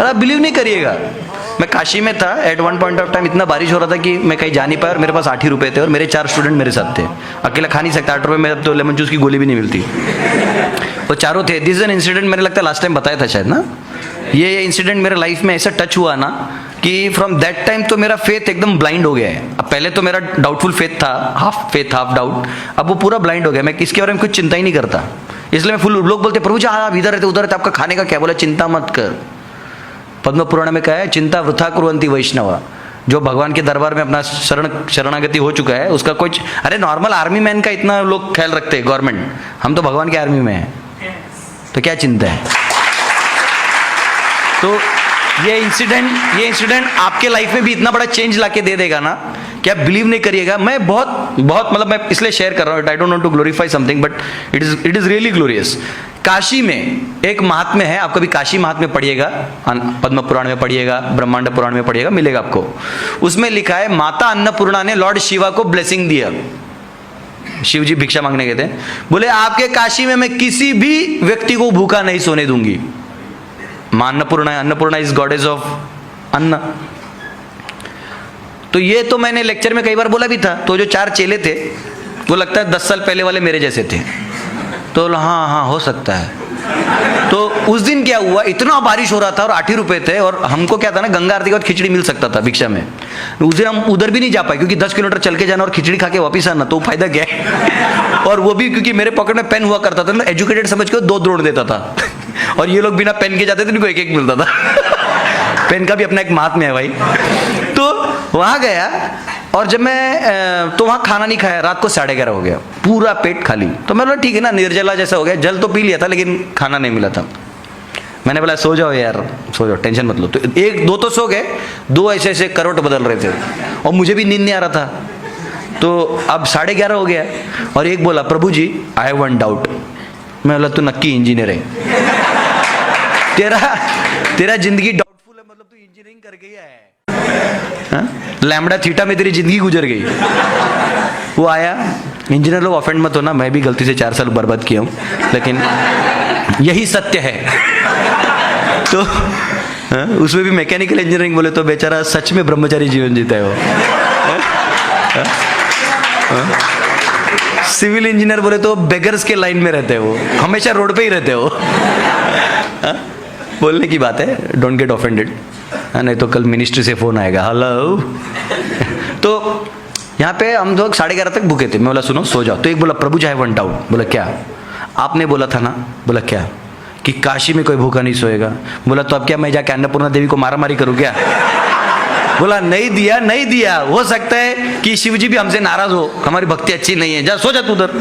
आप बिलीव नहीं करिएगा, मैं काशी में था at one point of time, इतना बारिश हो रहा था कि मैं कहीं जा नहीं पाया और मेरे पास 8 ही रुपए थे और मेरे 4 स्टूडेंट मेरे साथ थे। अकेला खा नहीं सकता 8 रुपये में, अब तो लेमन जूस की गोली भी नहीं मिलती। वो चारों थे। दिस एन इंसिडेंट, मैंने लगता है लास्ट टाइम बताया था शायद ना। ये इंसिडेंट मेरे लाइफ में ऐसा टच हुआ ना कि फ्रॉम दैट टाइम तो मेरा फेथ एकदम ब्लाइंड हो गया है। अब पहले तो मेरा डाउटफुल फेथ था, हाफ फेथ हाफ डाउट, अब वो पूरा ब्लाइंड हो गया। मैं किसके बारे में कुछ चिंता ही नहीं करता, इसलिए मैं फुल। लोग बोलते प्रभु जी आप इधर रहते उधर रहते, आपका खाने का क्या? बोला चिंता मत कर। पद्म पुराण में कहा है चिंता वृथा कुर्वन्ति वैष्णव, जो भगवान के दरबार में अपना शरणागति हो चुका है उसका कुछ, अरे नॉर्मल आर्मी मैन का इतना लोग ख्याल रखते हैं गवर्नमेंट, हम तो भगवान के आर्मी में हैं, तो क्या चिंता है। तो ये इंसिडेंट आपके लाइफ में भी इतना बड़ा चेंज लाके दे देगा ना कि आप बिलीव नहीं करिएगा। मैं बहुत मतलब मैं इसलिए शेयर कर रहा हूँ, I don't want to glorify something but it is really glorious. Kashi में एक महात्म्य है, आप कभी काशी महात्म्य पढ़िएगा, पद्म पुराण में पढ़िएगा, ब्रह्मांड पुराण में पढ़िएगा, मिलेगा आपको। उसमें लिखा है माता अन्नपूर्णा ने लॉर्ड शिवा को ब्लेसिंग दिया। शिव जी भिक्षा मांगने गए थे, बोले आपके काशी में मैं किसी भी व्यक्ति को भूखा नहीं सोने दूंगी। मां अन्नपूर्णा है, अन्नपूर्णा इज गॉडेस ऑफ अन्न। तो ये तो मैंने लेक्चर में कई बार बोला भी था। तो जो 4 चेले थे वो लगता है 10 साल पहले वाले मेरे जैसे थे, तो हाँ हाँ हो सकता है। तो उस दिन क्या हुआ, इतना बारिश हो रहा था और 8 ही रुपए थे और हमको क्या था ना, गंगा आरती के बाद खिचड़ी मिल सकता था भिक्षा में। उस दिन हम उधर भी नहीं जा पाए क्योंकि 10 किलोमीटर चल के जाना और खिचड़ी खा के वापिस आना, तो फायदा क्या है। और वो भी क्योंकि मेरे पॉकेट में पेन हुआ करता था ना, एजुकेटेड समझ के 2 द्रोण देता था और ये लोग बिना पेन के जाते थे, इनको 1-1 मिलता था। पेन का भी अपना एक महात्म्य है भाई। तो वहां गया और जब मैं तो वहां खाना नहीं खाया, रात को 11:30 हो गया, पूरा पेट खाली। तो मैं बोला ठीक है ना, निर्जला जैसा हो गया, जल तो पी लिया था लेकिन खाना नहीं मिला था। मैंने बोला सो जाओ यार, सो जाओ, टेंशन मत लो। तो 1-2 तो सो गए, 2 ऐसे ऐसे करवट बदल रहे थे और मुझे भी नींद नहीं आ रहा था। तो अब 11:30 हो गया और एक बोला प्रभु जी आई हैव वन डाउट। मैं बोला तू नक्की इंजीनियर है, तेरा जिंदगी डाउटफुल है, मतलब तू इंजीनियरिंग कर गया है, लैम्बडा थीटा में तेरी जिंदगी गुजर गई। वो आया, इंजीनियर लोग ऑफेंड मत होना, मैं भी गलती से 4 साल बर्बाद किया हूं, लेकिन यही सत्य है। तो उसमें भी मैकेनिकल इंजीनियरिंग बोले तो बेचारा सच में ब्रह्मचारी जीवन जीता है वो। सिविल इंजीनियर बोले तो बेगर्स के लाइन में रहते हैं, वो हमेशा रोड पे ही रहते हो। बोलने की बात है, डोंट गेट ऑफेंडेड, नहीं तो कल मिनिस्ट्री से फोन आएगा। हेलो। तो यहाँ पे हम लोग 11:30 तक भूखे थे। मैं बोला सुनो सो जाओ। तो एक बोला प्रभु जी आई हैव वन डाउट। बोला क्या? आपने बोला था ना। बोला क्या? कि काशी में कोई भूखा नहीं सोएगा। बोला तो अब क्या मैं जाके अन्नपूर्णा देवी को मारामारी करूँ क्या? बोला नहीं दिया, हो सकता है कि शिव जी भी हमसे नाराज हो, हमारी भक्ति अच्छी नहीं है, जा सो जा तू उधर।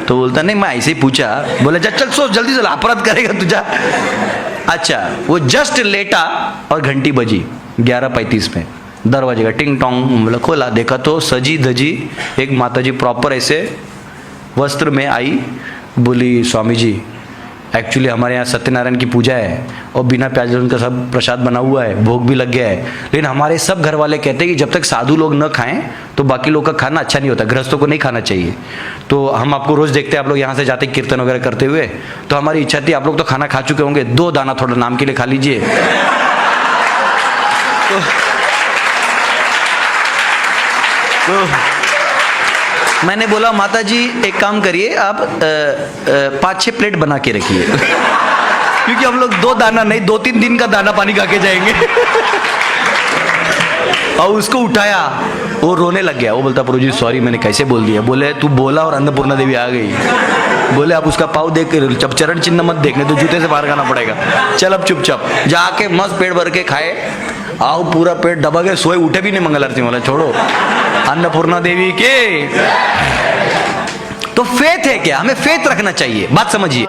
तो बोलता नहीं मैं ऐसे ही पूछा। बोला जा चल सो, जल्दी चल, अपराध करेगा तुझा। अच्छा, वो जस्ट लेटा और घंटी बजी 11:35 में, दरवाजे का टिंग टोंग। बोला खोला, देखा तो सजी धजी एक माताजी प्रॉपर ऐसे वस्त्र में आई। बोली स्वामी जी एक्चुअली हमारे यहाँ सत्यनारायण की पूजा है और बिना प्याज लहसुन का सब प्रसाद बना हुआ है, भोग भी लग गया है, लेकिन हमारे सब घर वाले कहते हैं कि जब तक साधु लोग न खाएं तो बाकी लोग का खाना अच्छा नहीं होता, गृहस्थों को नहीं खाना चाहिए। तो हम आपको रोज देखते हैं आप लोग यहाँ से जाते कीर्तन वगैरह करते हुए, तो हमारी इच्छा थी आप लोग तो खाना खा चुके होंगे, 2 दाना थोड़ा नाम के लिए खा लीजिए। तो मैंने बोला माता जी एक काम करिए, आप 5-6 प्लेट बना के रखिए क्योंकि हम लोग 2 दाना नहीं 2-3 दिन का दाना पानी खा के जाएंगे। और उसको उठाया, वो रोने लग गया। वो बोलता प्रभु जी सॉरी मैंने कैसे बोल दिया। बोले तू बोला और अन्नपूर्णा देवी आ गई। बोले आप उसका पाव देख जब चरण चिन्ह मत देखने तो जूते से बाहर खाना पड़ेगा। चल अब चुपचाप जाके मस्त पेट भर के खाए, आओ पूरा पेट दबा के सोए, उठे भी नहीं मंगल आरती। बोला छोड़ो, अन्नपूर्णा देवी के। तो फेथ है क्या? हमें फेथ रखना चाहिए, बात समझिए।